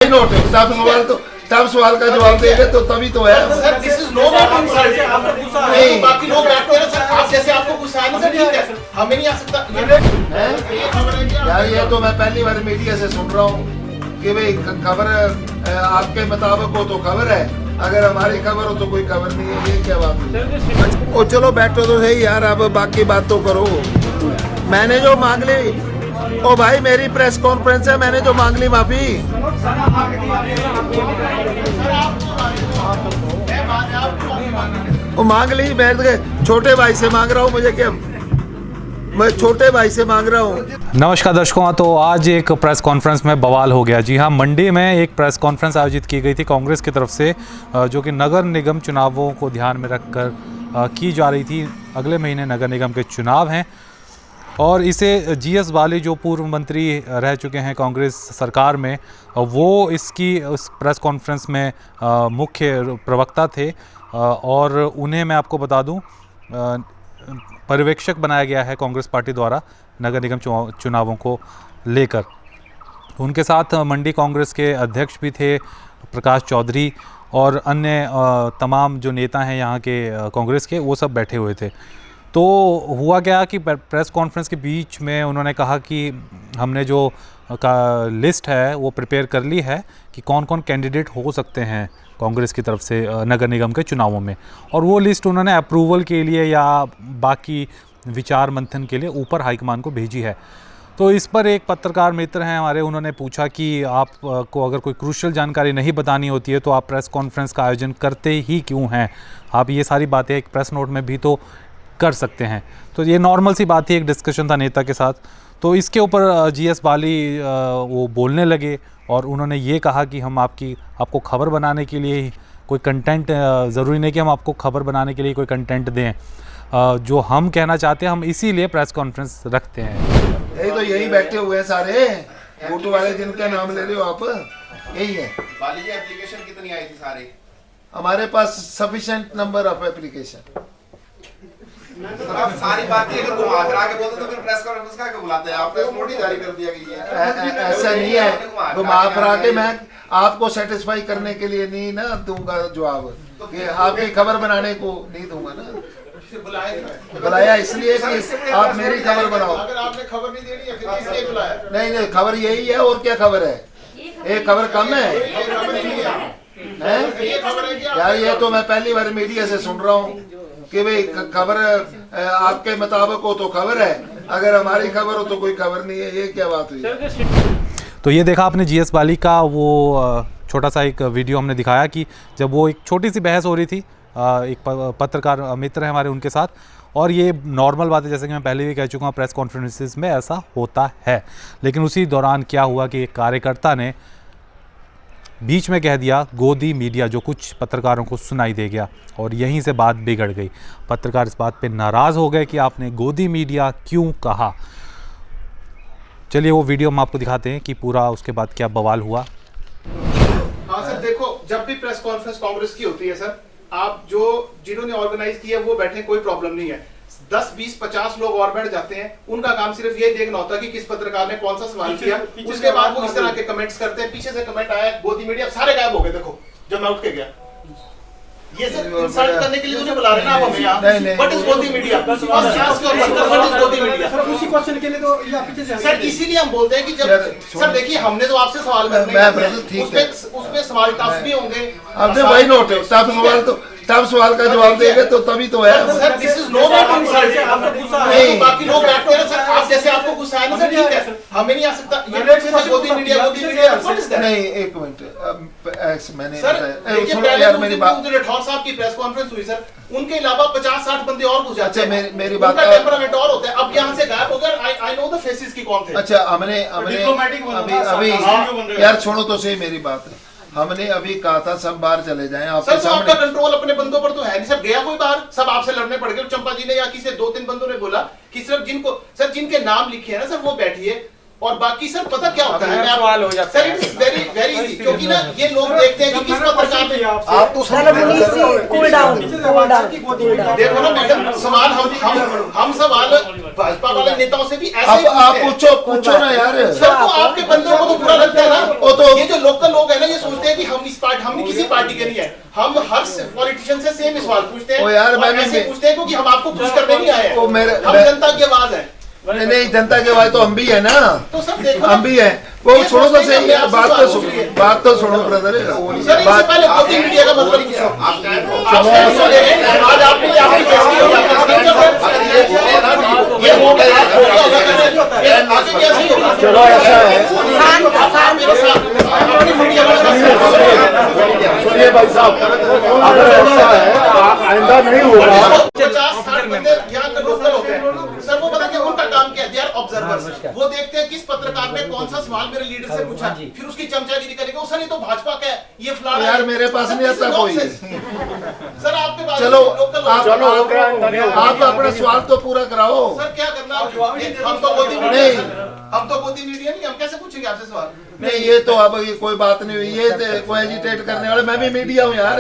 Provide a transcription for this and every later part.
Note तब सवाल का जवाब देंगे तो तभी तो है। सर दिस इज नो नहीं, बाकी लोग बैठते हैं सर, आप जैसे आपको गुस्सा है ना सर, ठीक है, हमें नहीं आ सकता यार। ये तो मैं पहली बार मीडिया से सुन रहा हूँ कि भाई खबर आपके मुताबिक हो तो खबर है, अगर हमारी खबर हो तो कोई खबर नहीं है। ये क्या बात है? ओ चलो बैठो तो सही यार, अब बाकी बात तो करो। मैंने जो मांग ली, ओ भाई मेरी प्रेस कॉन्फ्रेंस है, मैंने जो मांग ली माफी। वो मांग ली, बैठ गए। छोटे भाई से मांग रहा हूँ, मुझे क्या, मैं छोटे भाई से मांग रहा हूँ। नमस्कार दर्शकों, तो आज एक प्रेस कॉन्फ्रेंस में बवाल हो गया। जी हाँ, मंडी में एक प्रेस कॉन्फ्रेंस आयोजित की गई थी कांग्रेस की तरफ से, जो कि नगर निगम चुनावों को ध्यान में रखकर की जा रही थी। अगले महीने नगर निगम के चुनाव हैं और इसे जीएस बाली जो पूर्व मंत्री रह चुके हैं कांग्रेस सरकार में, वो इसकी उस प्रेस कॉन्फ्रेंस में मुख्य प्रवक्ता थे और उन्हें मैं आपको बता दूं पर्यवेक्षक बनाया गया है कांग्रेस पार्टी द्वारा नगर निगम चुनावों को लेकर। उनके साथ मंडी कांग्रेस के अध्यक्ष भी थे प्रकाश चौधरी और अन्य तमाम जो नेता हैं यहाँ के कांग्रेस के, वो सब बैठे हुए थे। तो हुआ क्या कि प्रेस कॉन्फ्रेंस के बीच में उन्होंने कहा कि हमने जो का लिस्ट है वो प्रिपेयर कर ली है कि कौन कौन कैंडिडेट हो सकते हैं कांग्रेस की तरफ से नगर निगम के चुनावों में, और वो लिस्ट उन्होंने अप्रूवल के लिए या बाकी विचार मंथन के लिए ऊपर हाईकमान को भेजी है। तो इस पर एक पत्रकार मित्र हैं हमारे, उन्होंने पूछा कि आपको अगर कोई क्रूशियल जानकारी नहीं बतानी होती है तो आप प्रेस कॉन्फ्रेंस का आयोजन करते ही क्यों हैं? आप ये सारी बातें एक प्रेस नोट में भी तो कर सकते हैं। तो ये नॉर्मल सी बात थी, एक डिस्कशन था नेता के साथ। तो इसके ऊपर जीएस बाली वो बोलने लगे और उन्होंने ये कहा कि हम आपको खबर बनाने के लिए कोई कंटेंट, ज़रूरी नहीं कि हम आपको खबर बनाने के लिए कोई कंटेंट दें, जो हम कहना चाहते हैं हम इसीलिए प्रेस कॉन्फ्रेंस रखते हैं। यही बैठे हुए हैं सारे फोटो वाले, जिनका नाम ले रहे हो आप, यही है। बाली जी एप्लीकेशन कितनी आई थी सारे? हमारे पास सफिशिएंट नंबर ऑफ एप्लीकेशन। आप सारी बातें अगर घुमा फिरा के बोलते तो फिर प्रेस कॉन्फ्रेंस का क्यों बुलाते हैं? आप प्रेस नोट ही जारी कर दिया गया है। ऐसा नहीं है, घुमा फिरा के मैं आपको सेटिस्फाई करने के लिए नहीं ना दूंगा जवाब, कि आपकी खबर बनाने को नहीं दूंगा ना। बुलाया इसलिए कि आप मेरी खबर बनाओ। अगर आपने खबर नहीं देनी है फिर किसलिए बुलाया? नहीं, खबर यही है, और क्या खबर है? एक खबर कम है यार। ये तो मैं पहली बार मीडिया से सुन रहा हूँ कि भाई खबर आपके मुताबिक हो तो खबर है, अगर हमारी खबर हो तो कोई खबर नहीं है। ये क्या बात हुई? तो ये देखा आपने जीएस बाली का वो छोटा सा एक वीडियो हमने दिखाया कि जब वो एक छोटी सी बहस हो रही थी एक पत्रकार मित्र है हमारे उनके साथ, और ये नॉर्मल बात है, जैसे कि मैं पहले भी कह चुका हूँ प्रेस कॉन्फ्रेंसेस में ऐसा होता है। लेकिन उसी दौरान क्या हुआ कि एक कार्यकर्ता ने बीच में कह दिया गोदी मीडिया, जो कुछ पत्रकारों को सुनाई दे गया और यहीं से बात बिगड़ गई। पत्रकार इस बात पे नाराज़ हो गए कि आपने गोदी मीडिया क्यों कहा। चलिए वो वीडियो हम आपको दिखाते हैं कि पूरा उसके बाद क्या बवाल हुआ। हाँ सर, देखो जब भी प्रेस कॉन्फ्रेंस कांग्रेस की होती है सर, आप जिन्होंने ऑर्गेनाइज किया वो बैठे, कोई प्रॉब्लम नहीं है। 10, 20, 50 लोग और बैठ जाते हैं, उनका काम सिर्फ ये देखना होता है कि किस पत्रकार ने कौन सा सवाल किया, उसके बाद वो इस तरह के कमेंट्स करते हैं। पीछे से कमेंट आया गोदी मीडिया, सारे गायब हो गए। देखो जब मैं उठ के गया, ये सब इंसल्ट करने के लिए उन्हें बुला रहे ना आप हमें यहाँ। व्हाट इज गोदी मीडिया? व्हाट इज गोदी मीडिया? सर उसी क्वेश्चन के लिए तो या पीछे से सर इसीलिए हम बोलते हैं कि जब सर देखिए हमने तो आपसे सवाल करने हैं, उसमें सवाल टफ भी होंगे। आपने वही नोट है, तब सवाल का जवाब देंगे तो तभी तो है। सर दिस इज नो नहीं, बाकी लोग बैठते हैं सर, आप जैसे आपको गुस्सा है ना सर, ठीक है, हमें नहीं आ सकता। गोदी मीडिया नहीं, एक मिनट, मैंने सर यार मेरी बात, राठौर साहब की प्रेस कॉन्फ्रेंस हुई सर, उनके अलावा 50-60 बंदे और घुस जाते हैं। मेरी बात का टेम्परामेंट और होता है। अब यहाँ से गायब हो गए, आई नो द फेसेस की कौन थे। अच्छा, हमने अभी यार छोड़ो तो सही मेरी बात। हमने अभी कहा था सब बाहर चले जाएं। आपके सर आपका कंट्रोल अपने बंदों पर तो है नहीं सर। गया कोई बाहर? सब आपसे लड़ने पड़ गए। चंपा जी ने या किसी 2-3 बंदों ने बोला कि सिर्फ जिनके नाम लिखे हैं ना सर वो बैठिए। और बाकी सर पता क्या होता है, sir it is very very easy, क्योंकि ना ये लोग देखते हैं कि किस पत्रकार ने आप तो कूल डाउन देखो ना मैडम, सवाल हम सवाल भाजपा वाले नेताओं से भी ऐसे ही आप पूछते हैं। पूछो ना यार। सर तो आपके बंदों को तो बुरा लगता है ना, वो तो ये जो लोकल लोग है ना, ये सोचते हैं कि हम इस पार्टी, हम किसी पार्टी के नहीं है, हम हर पॉलिटिशियन से सेम सवाल पूछते हैं। ओ यार, और मैंने ऐसे पूछते हैं क्योंकि हम आपको खुश करने नहीं आए हैं, ओ मेरे- हम जनता की आवाज है। नहीं, जनता के भाई तो हम भी है ना, तो सब देखो ना, हम भी है। वो ये छोड़ो तो सोचते हैं सही, कि आपसे बात सवाल तो पूछ सुनो, रही है। बात तो सुनो ब्रदर। सर इससे पहले गोदी मीडिया का मतलब क्या है? आप सुन रहे हैं, आज आपने आपकी बेइज्जती हो गई, ये हो गया, ये आगे कैसे होगा? चलो ऐसा है, आप मेरे साथ अपनी मीडिया वालों का सुनिए भाई साहब, अगर ऐसा है आइंदा नहीं होगा। 50-60 बंदे यहाँ के लोकल होते हैं सर, वो पता क्या उनका काम क्या है, दे आर ऑब्जर्वर्स। वो देखते हैं किस पत्रकार ने कौन सा सवाल मेरे लीडर से पूछा, फिर उसकी चमचागिरी करेगा, सर ये तो भाजपा का है, ये फलाना है। यार मेरे पास नहीं आता कोई। सर आपके पास चलो लोकल आप अपना सवाल तो पूरा कराओ। सर क्या करना, हम तो गोदी मीडिया नहीं। हम तो गोदी मीडिया नहीं, हम कैसे पूछेंगे आपसे सवाल? नहीं ये तो अब ये कोई बात नहीं हुई, ये तो कोई एजिटेट करने वाले, मैं भी मीडिया हूँ यार,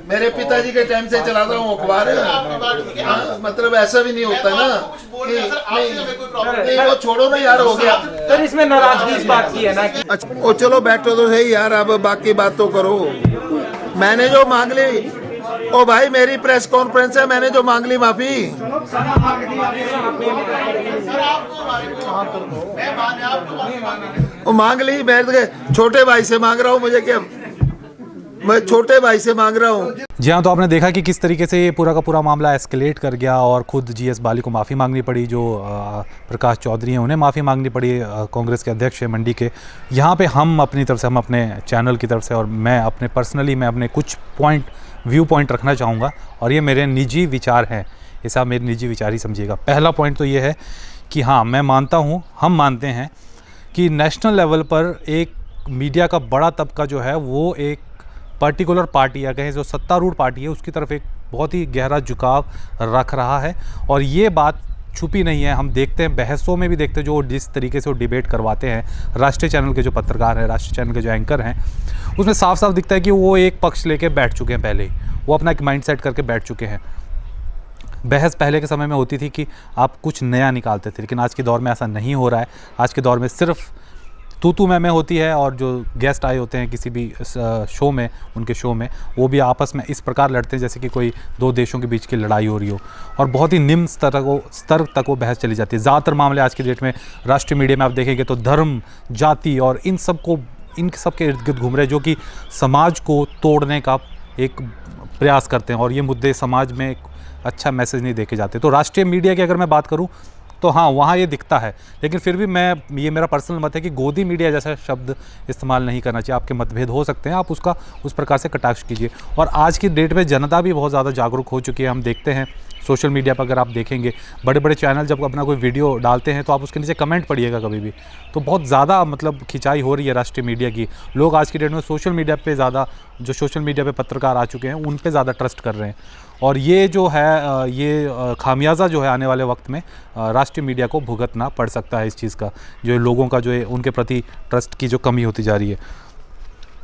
मेरे पिताजी के टाइम से चलाता हूँ अखबार। आपकी बात ठीक है, हाँ, मतलब ऐसा भी नहीं होता मैं तो ना आपको कुछ बोल रहा, कि सर आपसे हमें कोई प्रॉब्लम नहीं, वो छोड़ो ना यार, हो गया। सर इसमें नाराजगी इस बात की है ना कि अच्छा ओ चलो बैठो तो सही यार, अब बाकी बात तो करो। मैंने जो मांग ली, ओ भाई मेरी प्रेस कॉन्फ्रेंस है, मैंने जो मांग ली माफी। सर आपको हमारे को मैं माने आपको मांगे वो मांग ली, बैठ गए, छोटे भाई से मांग रहा हूँ, मुझे क्या, मैं छोटे भाई से मांग रहा हूँ। जी हाँ, तो आपने देखा कि किस तरीके से ये पूरा का पूरा मामला एस्केलेट कर गया और खुद जीएस बाली को माफ़ी मांगनी पड़ी, जो प्रकाश चौधरी हैं उन्हें माफ़ी मांगनी पड़ी, कांग्रेस के अध्यक्ष हैं मंडी के। यहाँ पे हम अपनी तरफ से, हम अपने चैनल की तरफ से और मैं अपने पर्सनली मैं अपने कुछ व्यू पॉइंट रखना चाहूँगा, और ये मेरे निजी विचार हैं, ये सब मेरे निजी विचार ही समझिएगा। पहला पॉइंट तो ये है कि हाँ, मैं मानता हूँ, हम मानते हैं कि नेशनल लेवल पर एक मीडिया का बड़ा तबका जो है वो एक पर्टिकुलर पार्टी या कहें जो सत्तारूढ़ पार्टी है उसकी तरफ एक बहुत ही गहरा झुकाव रख रहा है, और ये बात छुपी नहीं है। हम देखते हैं, बहसों में भी देखते हैं, जो जिस तरीके से वो डिबेट करवाते हैं राष्ट्रीय चैनल के जो पत्रकार हैं, राष्ट्रीय चैनल के जो एंकर हैं, उसमें साफ साफ दिखता है कि वो एक पक्ष लेके बैठ चुके हैं, पहले ही वो अपना एक माइंड सेट करके बैठ चुके हैं। बहस पहले के समय में होती थी कि आप कुछ नया निकालते थे, लेकिन आज के दौर में ऐसा नहीं हो रहा है। आज के दौर में सिर्फ तू मैं होती है, और जो गेस्ट आए होते हैं किसी भी शो में, उनके शो में, वो भी आपस में इस प्रकार लड़ते हैं जैसे कि कोई दो देशों के बीच की लड़ाई हो रही हो, और बहुत ही निम्न स्तर तक वो बहस चली जाती है। ज़्यादातर मामले आज की डेट में राष्ट्रीय मीडिया में आप देखेंगे तो धर्म, जाति और इन सब के इर्द गिर्द घूम रहे हैं, जो कि समाज को तोड़ने का एक प्रयास करते हैं, और ये मुद्दे समाज में एक अच्छा मैसेज नहीं देके जाते। तो राष्ट्रीय मीडिया की अगर मैं बात करूं तो हाँ, वहाँ ये दिखता है, लेकिन फिर भी ये मेरा पर्सनल मत है कि गोदी मीडिया जैसा शब्द इस्तेमाल नहीं करना चाहिए। आपके मतभेद हो सकते हैं, आप उसका उस प्रकार से कटाक्ष कीजिए। और आज की डेट में जनता भी बहुत ज़्यादा जागरूक हो चुकी है। हम देखते हैं सोशल मीडिया पर, अगर आप देखेंगे बड़े बड़े चैनल जब अपना कोई वीडियो डालते हैं तो आप उसके नीचे कमेंट पढ़िएगा कभी भी, तो बहुत ज़्यादा मतलब खिंचाई हो रही है राष्ट्रीय मीडिया की। लोग आज की डेट में सोशल मीडिया पे ज़्यादा, जो सोशल मीडिया पे पत्रकार आ चुके हैं उन पे ज़्यादा ट्रस्ट कर रहे हैं, और ये जो है ये खामियाजा जो है आने वाले वक्त में राष्ट्रीय मीडिया को भुगतना पड़ सकता है इस चीज़ का, जो लोगों का जो है उनके प्रति ट्रस्ट की जो कमी होती जा रही है।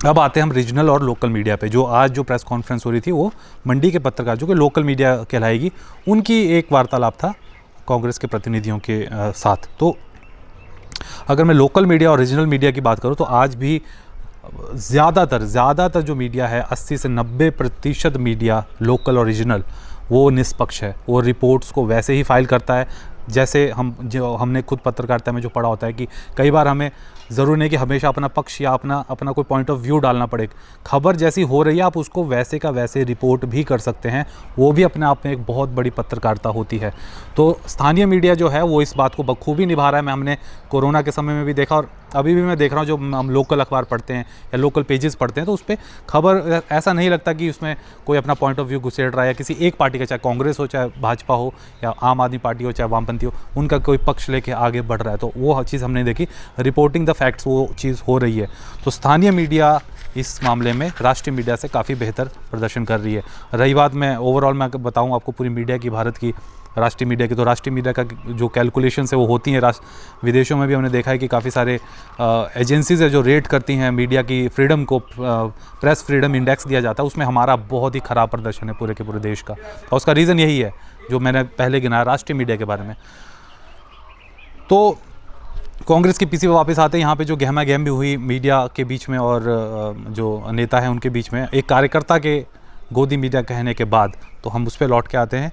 अब आते हैं हम रीजनल और लोकल मीडिया पे। जो आज जो प्रेस कॉन्फ्रेंस हो रही थी वो मंडी के पत्रकार, जो कि लोकल मीडिया कहलाएगी, उनकी एक वार्तालाप था कांग्रेस के प्रतिनिधियों के साथ। तो अगर मैं लोकल मीडिया और रीजनल मीडिया की बात करूं तो आज भी ज़्यादातर जो मीडिया है, 80 से 90% मीडिया लोकल और रीजनल, वो निष्पक्ष है। वो रिपोर्ट्स को वैसे ही फाइल करता है जैसे हमने खुद पत्रकारिता में जो पढ़ा होता है कि कई बार हमें ज़रूरी नहीं कि हमेशा अपना पक्ष या अपना कोई पॉइंट ऑफ व्यू डालना पड़े। खबर जैसी हो रही है आप उसको वैसे का वैसे रिपोर्ट भी कर सकते हैं, वो भी अपने आप में एक बहुत बड़ी पत्रकारिता होती है। तो स्थानीय मीडिया जो है वो इस बात को बखूबी निभा रहा है। हमने कोरोना के समय में भी देखा, और अभी भी मैं देख रहा हूँ, जो हम लोकल अखबार पढ़ते हैं या लोकल पेजेस पढ़ते हैं तो उस पर खबर ऐसा नहीं लगता कि उसमें कोई अपना पॉइंट ऑफ व्यू घुसेड़ रहा है या किसी एक पार्टी का, चाहे कांग्रेस हो, चाहे भाजपा हो, या आम आदमी पार्टी हो, चाहे वामपंथी हो, उनका कोई पक्ष लेके आगे बढ़ रहा है। तो वो चीज़ हमने देखी, रिपोर्टिंग द फैक्ट्स वो चीज़ हो रही है। तो स्थानीय मीडिया इस मामले में राष्ट्रीय मीडिया से काफ़ी बेहतर प्रदर्शन कर रही है। रही बात, मैं ओवरऑल मैं बताऊं आपको पूरी मीडिया की, भारत की, राष्ट्रीय मीडिया की, तो राष्ट्रीय मीडिया का जो कैलकुलेशंस है वो होती हैं विदेशों में भी हमने देखा है कि काफ़ी सारे एजेंसीज है जो रेट करती हैं मीडिया की फ्रीडम को, प्रेस फ्रीडम इंडेक्स दिया जाता है, उसमें हमारा बहुत ही ख़राब प्रदर्शन है पूरे के पूरे देश का। और उसका रीज़न यही है जो मैंने पहले गिनाया राष्ट्रीय मीडिया के बारे में। तो कांग्रेस की पीसी पे वापस आते हैं, यहाँ पे जो गहमा गहम भी हुई मीडिया के बीच में और जो नेता हैं उनके बीच में, एक कार्यकर्ता के गोदी मीडिया कहने के बाद, तो हम उस पर लौट के आते हैं।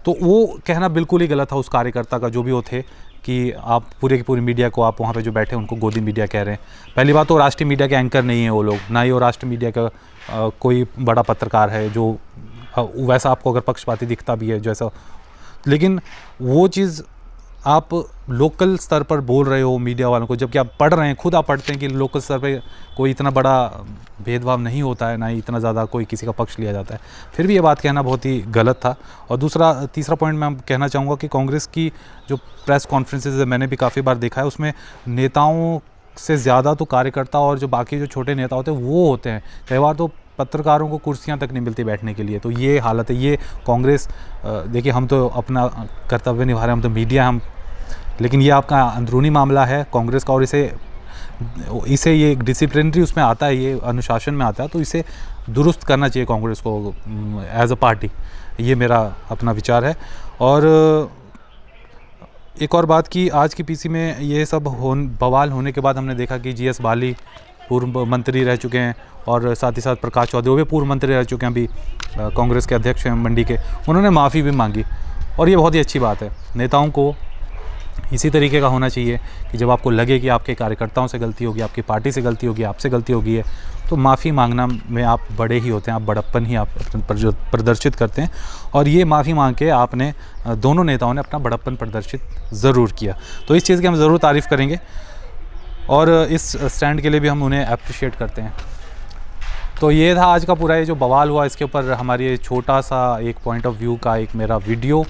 तो वो कहना बिल्कुल ही गलत था उस कार्यकर्ता का, जो भी वो थे, कि आप पूरे की पूरी मीडिया को, आप वहाँ पे जो बैठे उनको गोदी मीडिया कह रहे हैं। पहली बात तो राष्ट्रीय मीडिया के एंकर नहीं है वो लोग, ना ही वो राष्ट्रीय मीडिया का कोई बड़ा पत्रकार है जो वैसा आपको अगर पक्षपाती दिखता भी है जैसा, लेकिन वो चीज़ आप लोकल स्तर पर बोल रहे हो मीडिया वालों को, जबकि आप पढ़ रहे हैं, खुद आप पढ़ते हैं कि लोकल स्तर पे कोई इतना बड़ा भेदभाव नहीं होता है, ना ही इतना ज़्यादा कोई किसी का पक्ष लिया जाता है, फिर भी ये बात कहना बहुत ही गलत था। और तीसरा पॉइंट मैं कहना चाहूँगा कि कांग्रेस की जो प्रेस कॉन्फ्रेंसेज है, मैंने भी काफ़ी बार देखा है, उसमें नेताओं से ज़्यादा तो कार्यकर्ता और जो बाकी जो छोटे नेता होते हैं वो होते हैं। कई बार तो पत्रकारों को कुर्सियां तक नहीं मिलती बैठने के लिए। तो ये हालत है, ये कांग्रेस, देखिए हम तो अपना कर्तव्य निभा रहे हैं, हम तो मीडिया हम, लेकिन ये आपका अंदरूनी मामला है कांग्रेस का, और इसे ये डिसिप्लिनरी उसमें आता है, ये अनुशासन में आता है, तो इसे दुरुस्त करना चाहिए कांग्रेस को एज अ पार्टी। ये मेरा अपना विचार है। और एक और बात की, आज की पीसी में ये सब बवाल होने के बाद हमने देखा कि जीएस बाली पूर्व मंत्री रह चुके हैं, और साथ ही साथ प्रकाश चौधरी वो भी पूर्व मंत्री रह चुके हैं, अभी कांग्रेस के अध्यक्ष हैं मंडी के, उन्होंने माफ़ी भी मांगी, और ये बहुत ही अच्छी बात है। नेताओं को इसी तरीके का होना चाहिए कि जब आपको लगे कि आपके कार्यकर्ताओं से गलती होगी, आपकी पार्टी से गलती होगी, आपसे गलती होगी है, तो माफ़ी मांगना में आप बड़े ही होते हैं, आप बड़प्पन ही आप प्रदर्शित करते हैं। और ये माफ़ी मांग के आपने, दोनों नेताओं ने अपना बड़प्पन प्रदर्शित ज़रूर किया, तो इस चीज़ की हम ज़रूर तारीफ़ करेंगे, और इस स्टैंड के लिए भी हम उन्हें अप्रिशिएट करते हैं। तो ये था आज का पूरा ये जो बवाल हुआ, इसके ऊपर हमारी छोटा सा एक पॉइंट ऑफ व्यू का एक मेरा वीडियो,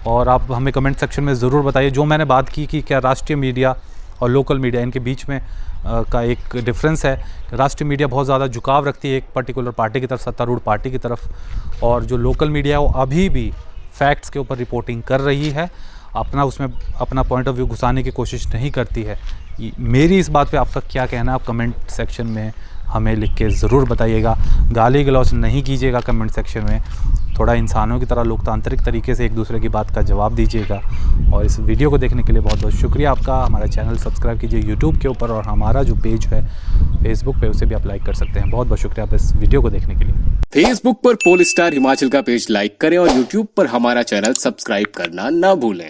और आप हमें कमेंट सेक्शन में ज़रूर बताइए जो मैंने बात की कि क्या राष्ट्रीय मीडिया और लोकल मीडिया इनके बीच में का एक डिफरेंस है। राष्ट्रीय मीडिया बहुत ज़्यादा झुकाव रखती है एक पर्टिकुलर पार्टी की तरफ, सत्तारूढ़ पार्टी की तरफ, और जो लोकल मीडिया है वो अभी भी फैक्ट्स के ऊपर रिपोर्टिंग कर रही है, उसमें अपना पॉइंट ऑफ व्यू घुसाने की कोशिश नहीं करती है। मेरी इस बात पे आपका क्या कहना है, आप कमेंट सेक्शन में हमें लिख के ज़रूर बताइएगा। गाली गलौज नहीं कीजिएगा कमेंट सेक्शन में, थोड़ा इंसानों की तरह लोकतांत्रिक तरीके से एक दूसरे की बात का जवाब दीजिएगा। और इस वीडियो को देखने के लिए बहुत बहुत शुक्रिया आपका। हमारा चैनल सब्सक्राइब कीजिए यूट्यूब के ऊपर, और हमारा जो पेज है फेसबुक पे उसे भी आप लाइक कर सकते हैं। बहुत बहुत शुक्रिया आप इस वीडियो को देखने के लिए। फेसबुक पर पोल स्टार हिमाचल का पेज लाइक करें और यूट्यूब पर हमारा चैनल सब्सक्राइब करना ना भूलें।